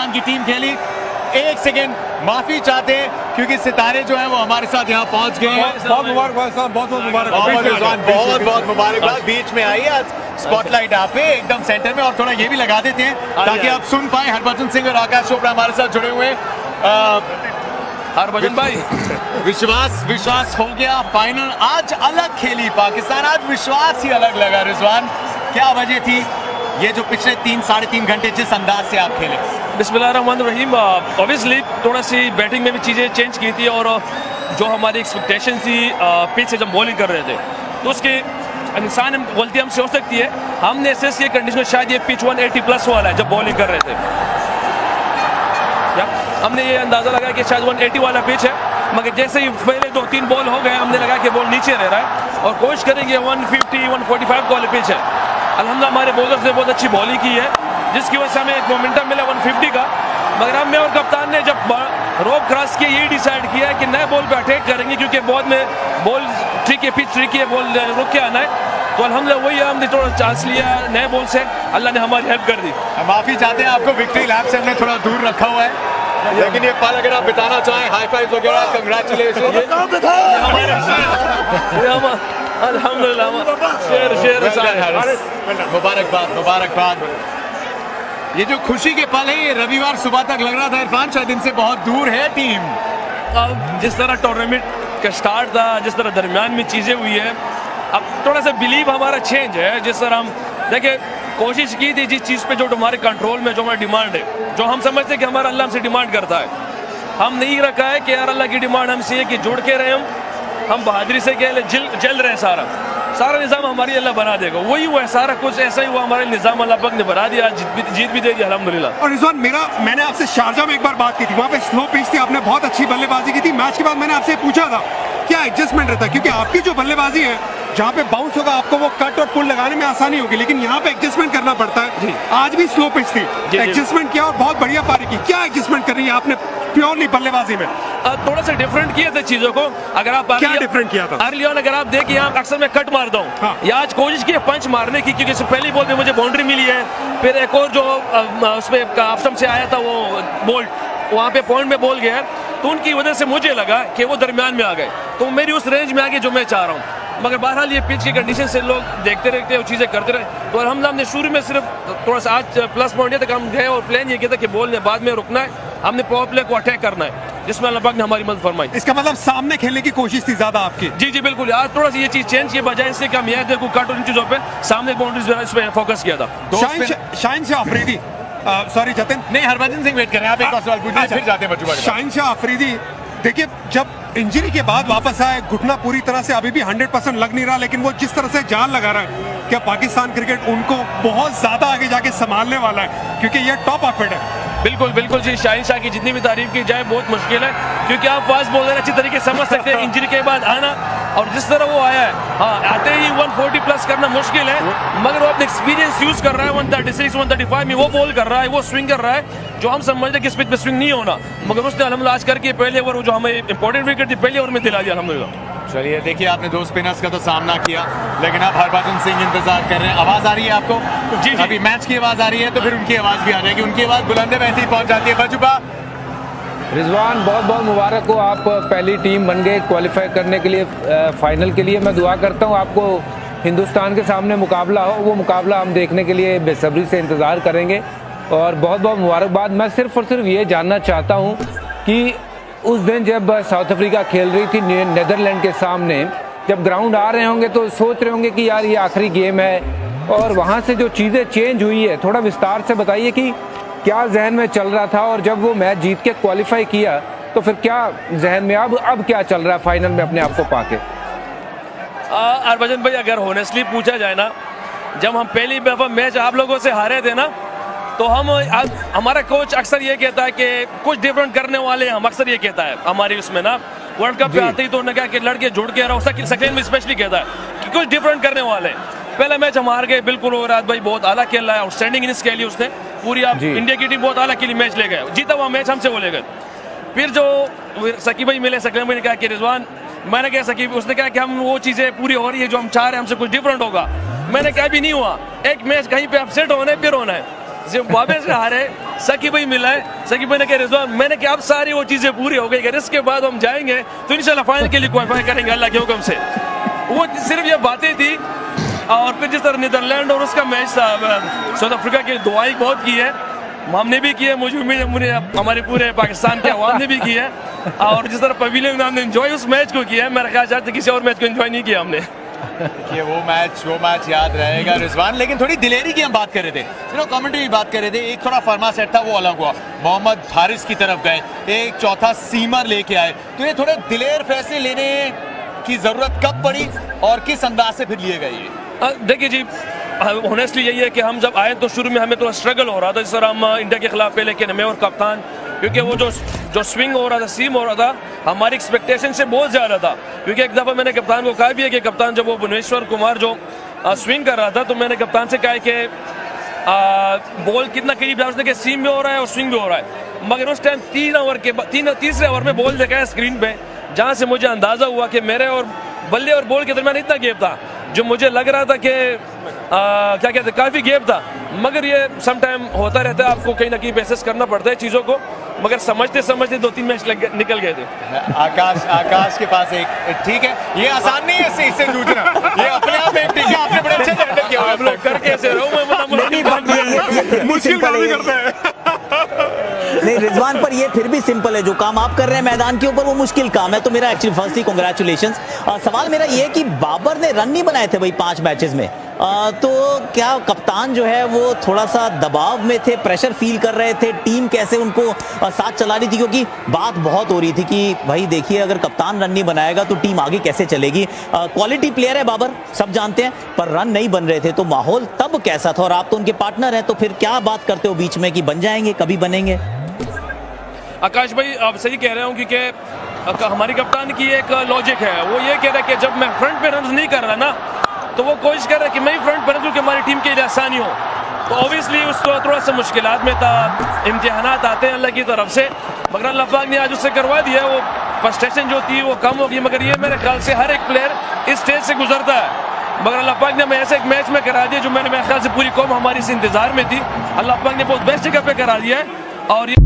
पाकिस्तान की टीम खेली। एक सेकेंड माफी चाहते हैं क्योंकि सितारे जो हैं वो हमारे साथ यहाँ पहुंच गए हैं। बहुत मुबारकबाद साहब, बहुत बहुत मुबारकबाद। बहुत बहुत मुबारकबाद। बीच में आई आज स्पॉटलाइट आप पे एकदम सेंटर में, और थोड़ा ये भी लगा देते हैं ताकि आप सुन पाए। हरभजन सिंह और आकाश चोपड़ा हमारे साथ जुड़े हुए हैं। हरभजन भाई, विश्वास हो गया। फाइनल आज अलग खेली पाकिस्तान, आज विश्वास ही अलग लगा। रिजवान, क्या वजह थी ये जो पिछले 3-3.5 घंटे जिस अंदाज से आप खेले? बिस्मिल्लाहिर्रहमानिर्रहीम। ऑब्वियसली थोड़ा सी बैटिंग में भी चीज़ें चेंज की थी, और जो हमारी एक्सपेक्टेशन थी पिच से जब बॉलिंग कर रहे थे तो उसके इंसान गलती हमसे हो सकती है। हमने एसेस किया कंडीशन शायद ये पिच 180 प्लस वाला है जब बॉलिंग कर रहे थे, हमने ये अंदाज़ा लगाया कि शायद 180 वाला पिच है, मगर जैसे ही पहले 2-3 बॉल हो गए हमने लगा कि बॉल नीचे रह रहा है और कोशिश करेंगे 150-145 वाले पिच है। अल्हम्दुलिल्लाह हमारे बॉलर्स ने बहुत अच्छी बॉलिंग की है जिसकी वजह से हमें एक मोमेंटम मिला 150 का। मगर हम मैं और कप्तान ने जब रोप क्रॉस किया ये डिसाइड किया कि नए बॉल पे अटैक करेंगे क्योंकि बहुत में बॉल ठीक है, पिच ट्रिक है, बॉल रुक के आना है। तो अल्हम्दुलिल्लाह वही हमने थोड़ा चांस लिया नए बॉल से, अल्लाह ने हमारी हेल्प कर दी। माफी चाहते हैं आपको, विक्ट्री लैप से हमने थोड़ा दूर रखा हुआ है, लेकिन ये पल अगर आप बिताना चाहें, हाई फाइव वगैरह, कंग्रेचुलेशन। अल्हम्दुलिल्लाह, मुबारकबाद। ये जो खुशी के पल है ये रविवार सुबह तक लग रहा था इरफान शायद इनसे बहुत दूर है टीम। जिस तरह टूर्नामेंट का स्टार्ट था, जिस तरह दरमियान में चीज़ें हुई है, अब थोड़ा सा बिलीव हमारा चेंज है। जिस तरह हम देखिए कोशिश की थी जिस चीज़ पे जो हमारे कंट्रोल में जो हमारी डिमांड है, जो हम समझते हैं कि हमारा अल्लाह हमसे डिमांड करता है, हम नहीं रखा है कि यार अल्लाह की डिमांड हमसे है कि जुड़ के रहे हम बहादुरी से कह जल रहे सारा निज़ाम हमारी अल्लाह बना देगा। वही हुआ है, सारा कुछ ऐसा ही हुआ, हमारे निज़ाम अल्लाह पाक ने बना दिया, जीत भी दे दी अल्हम्दुलिल्लाह। और रिजवान, मैंने आपसे शारजा में एक बार बात की थी, वहाँ पे स्लो पिच थी, आपने बहुत अच्छी बल्लेबाजी की थी। मैच के बाद मैंने आपसे पूछा था क्या एडजस्टमेंट रहता है, क्योंकि आपकी जो बल्लेबाजी है जहाँ पे बाउंस होगा आपको वो कट और पुल लगाने में आसानी होगी, लेकिन यहाँ पे एडजस्टमेंट करना पड़ता है। आज भी स्लो पिच थी, एडजस्टमेंट किया और बहुत बढ़िया पारी की। क्या एडजस्टमेंट कर रही है आपने प्योरली बल्लेबाजी में? थोड़ा सा डिफरेंट किए थे चीजों को। अगर आप क्या डिफरेंट किया था? अर्ली ऑन अगर आप देखिए, यहाँ अक्सर मैं कट मारता हूँ, हाँ। या आज कोशिश की पंच मारने की, क्योंकि पहली बॉल में मुझे बाउंड्री मिली है, फिर एक और जो उसमें ऑफ स्टंप से आया था वो बोल्ट, वहाँ पे पॉइंट में बॉल गया, तो उनकी वजह से मुझे लगा कि वो दरमियान में आ गए, तो मेरी उस रेंज में आ गई जो मैं चाह रहा हूँ। मगर बहरहाल ये पिच की कंडीशन से लोग देखते रहते हैं, वो चीज़ें करते रहे, तो हमने शुरू में सिर्फ थोड़ा सा आज प्लस पॉइंट तक हम गए और प्लान ये किया था कि बॉल ने बाद में रुकना है, हमने पावर प्ले को अटैक करना है, जिसमें अल्लाह पाक ने हमारी मदद फरमाई। इसका मतलब सामने खेलने की कोशिश थी ज्यादा आपकी? जी बिल्कुल। आज थोड़ा सा ये चीज़ चेंज की बजाय इससे कि हम यहाँ देखो कट और इन चीज़ों पे सामने बाउंड्रीज इस पे फोकस किया था। शाहिन शाह अफरीदी, सॉरी जतिन, नहीं हरभजन सिंह वेट करें, आप एक और सवाल पूछिए फिर जाते हैं बच्चों। शाहिन शाह अफरीदी देखिए जब इंजरी के बाद वापस आए, घुटना पूरी तरह से अभी भी 100% लग नहीं रहा, लेकिन वो जिस तरह से जान लगा रहा है, क्या पाकिस्तान क्रिकेट उनको बहुत ज्यादा आगे जाके संभालने वाला है, क्योंकि ये टॉप ऑफिट है। बिल्कुल जी, शाहिन शाह की जितनी भी तारीफ की जाए बहुत मुश्किल है, क्योंकि आप फास्ट बॉलर अच्छी तरीके से समझ सकते हैं इंजरी के बाद आना, और जिस तरह वो आया है, हाँ आते ही 140 प्लस करना मुश्किल है, मगर वो अपने एक्सपीरियंस यूज कर रहा है। 136 135 में वो बॉल कर रहा है, वो स्विंग कर रहा है, जो हम समझते हैं कि स्पिच पे स्विंग नहीं होना, मगर उसने अल्हम्दुलिल्लाह आज करके पहले ओवर जो हमें इंपॉर्टेंट विकेट थी पहले ओवर में दिला दिया अल्हम्दुलिल्लाह। चलिए देखिए, आपने 2 स्पिनर्स का तो सामना किया, लेकिन अब हरभजन सिंह इंतजार कर रहे हैं। आवाज आ रही है आपको? जी। अभी मैच की आवाज आ रही है तो फिर उनकी आवाज भी आ जाएगी, उनकी आवाज बुलंद है वैसे ही पहुंच जाती है। बजुबा, रिजवान बहुत बहुत मुबारक हो, आप पहली टीम बन गए क्वालिफाई करने के लिए फाइनल के लिए। मैं दुआ करता हूँ आपको हिंदुस्तान के सामने मुकाबला हो, वो मुकाबला हम देखने के लिए बेसब्री से इंतज़ार करेंगे, और बहुत बहुत मुबारकबाद। मैं सिर्फ और सिर्फ ये जानना चाहता हूँ कि उस दिन जब साउथ अफ्रीका खेल रही थी नीदरलैंड के सामने, जब ग्राउंड आ रहे होंगे तो सोच रहे होंगे कि यार ये आखिरी गेम है, और वहाँ से जो चीज़ें चेंज हुई है थोड़ा विस्तार से बताइए कि क्या जहन में चल रहा था, और जब वो मैच जीत के क्वालिफाई किया तो फिर क्या जहन में अब क्या चल रहा है फाइनल में अपने आप को पाके? हरभजन भाई, अगर होनेस्टली पूछा जाए ना, जब हम पहली दफा मैच आप लोगों से हारे थे ना, तो हमारा कोच अक्सर ये कहता है कि कुछ डिफरेंट करने वाले हम, अक्सर ये कहता है हमारी उसमें ना वर्ल्ड कप पे आते ही, तो उन्होंने कहा कि लड़के जुड़ के रहो, सेकंड में स्पेशली कहता है कि कुछ डिफरेंट करने वाले। पहला मैच हम हार गए बिल्कुल, और रात भाई बहुत आला खेल रहा है, आउटस्टैंडिंग इनिंग्स खेली उसने पूरी, आप इंडिया की टीम बहुत आला खेली, मैच ले गए, जीता हुआ मैच हमसे वो ले गए। फिर जो सकीब भाई मिले, सकीब भाई ने कहा कि रिजवान, मैंने कहा सकीब, उसने कहा कि हम वो चीज़ें पूरी हो रही है जो हम चाह रहे हैं, हमसे कुछ डिफरेंट होगा। मैंने कहा भी नहीं हुआ, एक मैच कहीं पे अपसेट होना है, फिर होना है। जिम्बाब्वे से हारे, सकी भाई मिला है, सकी भाई ने कहा रिजवान, मैंने कहा अब सारी वो चीज़ें पूरी हो गई, इसके बाद हम जाएंगे तो इंशाल्लाह फाइनल के लिए क्वालिफाई करेंगे अल्लाह के हुक्म से। वो सिर्फ ये बातें थी। और फिर जिस तरह नीदरलैंड और उसका मैच था, साउथ अफ्रीका की दुआई बहुत की है, हमने भी की है, मुझे उम्मीद है हमारे पूरे पाकिस्तान के अवाम ने भी की है। और जिस तरह पवेलियन में हमने एंजॉय उस मैच को किया है, मेरा ख्याल शायद किसी और मैच को एंजॉय नहीं किया हमने। कि वो मैच याद रहेगा रिजवान। लेकिन थोड़ी दिलेरी की हम बात कर रहे थे, चलो कमेंट्री की बात कर रहे थे, एक थोड़ा फर्मा सेट था वो अलग हुआ, मोहम्मद हारिस की तरफ गए, एक चौथा सीमर लेके आए, तो ये थोड़े दिलेर फैसले लेने की जरूरत कब पड़ी और किस अंदाज से फिर लिए गए ये? देखिए जी, ऑनेस्टली यही है कि हम जब आए तो शुरू में हमें थोड़ा स्ट्रगल हो रहा था, जिस तरह हम इंडिया के खिलाफ पे, लेकिन मैं और कप्तान, क्योंकि वो जो स्विंग हो रहा था, सीम हो रहा था, हमारी एक्सपेक्टेशन से बहुत ज़्यादा था। क्योंकि एक दफ़ा मैंने कप्तान को कहा भी है कि कप्तान जब वो भुवनेश्वर कुमार जो स्विंग कर रहा था, तो मैंने कप्तान से कहा कि बॉल कितना करीब था, उसने कि सीम में हो रहा है और स्विंग में हो रहा है। मगर उस टाइम तीसरे ओवर में बॉल देखा है स्क्रीन पे, जहाँ से मुझे अंदाज़ा हुआ कि मेरे और बल्ले और बॉल के दरमियान इतना गैप था, जो मुझे लग रहा था कि क्या कहते हैं, काफ़ी गैप था। मगर ये सम टाइम होता रहता है, आपको कहीं ना कहीं बेसिस करना पड़ता है चीज़ों को। मगर समझते समझते 2-3 मैच निकल गए थे। आकाश के पास एक ठीक है, ये आसान नहीं है इससे जूझना, ये अपने आप में ठीक है, आपने बड़े अच्छे से हैंडल किया हुआ है। आप लोग करके ऐसे रहो, मैं बता मुश्किल काम ही करते हैं। नहीं रिजवान, पर ये फिर भी सिंपल है, जो काम आप कर रहे हैं मैदान के ऊपर वो मुश्किल काम है। तो मेरा एक्चुअली फर्स्टली कांग्रेचुलेशंस। सवाल मेरा ये है कि बाबर ने रन नहीं बनाए थे भाई 5 मैचेस में, तो क्या कप्तान जो है वो थोड़ा सा दबाव में थे, प्रेशर फील कर रहे थे, टीम कैसे उनको साथ चला रही थी? क्योंकि बात बहुत हो रही थी कि भाई देखिए अगर कप्तान रन नहीं बनाएगा तो टीम आगे कैसे चलेगी। क्वालिटी प्लेयर है बाबर, सब जानते हैं, पर रन नहीं बन रहे थे, तो माहौल तब कैसा था? और आप तो उनके पार्टनर हैं, तो फिर क्या बात करते हो बीच में कि बन जाएंगे, कभी बनेंगे? आकाश भाई आप सही कह रहे हो, क्योंकि हमारी कप्तान की एक लॉजिक है, वो ये कह रहा है कि जब मैं फ्रंट पे रन नहीं कर रहा ना, तो वो कोशिश कर रहा है कि मैं ही फ्रंट पर हूँ कि हमारी टीम के लिए आसानी हो। तो ऑब्वियसली उसको थोड़ा सा मुश्किलात में था, इम्तिहानात आते हैं अल्लाह की तरफ से, मगर अल्लाह पाक ने आज उससे करवा दिया, वो फ्रस्ट्रेशन जो थी वो कम हो गई। मगर ये मेरे ख्याल से हर एक प्लेयर इस स्टेज से गुजरता है, मगर अल्लाह पाक ने हमें ऐसे एक मैच में करा दिया जो मेरे ख्याल से पूरी कौम हमारी से इंतजार में थी। अल्लाह पाक ने बहुत बेस्ट जगह पे करा दिया है। और ये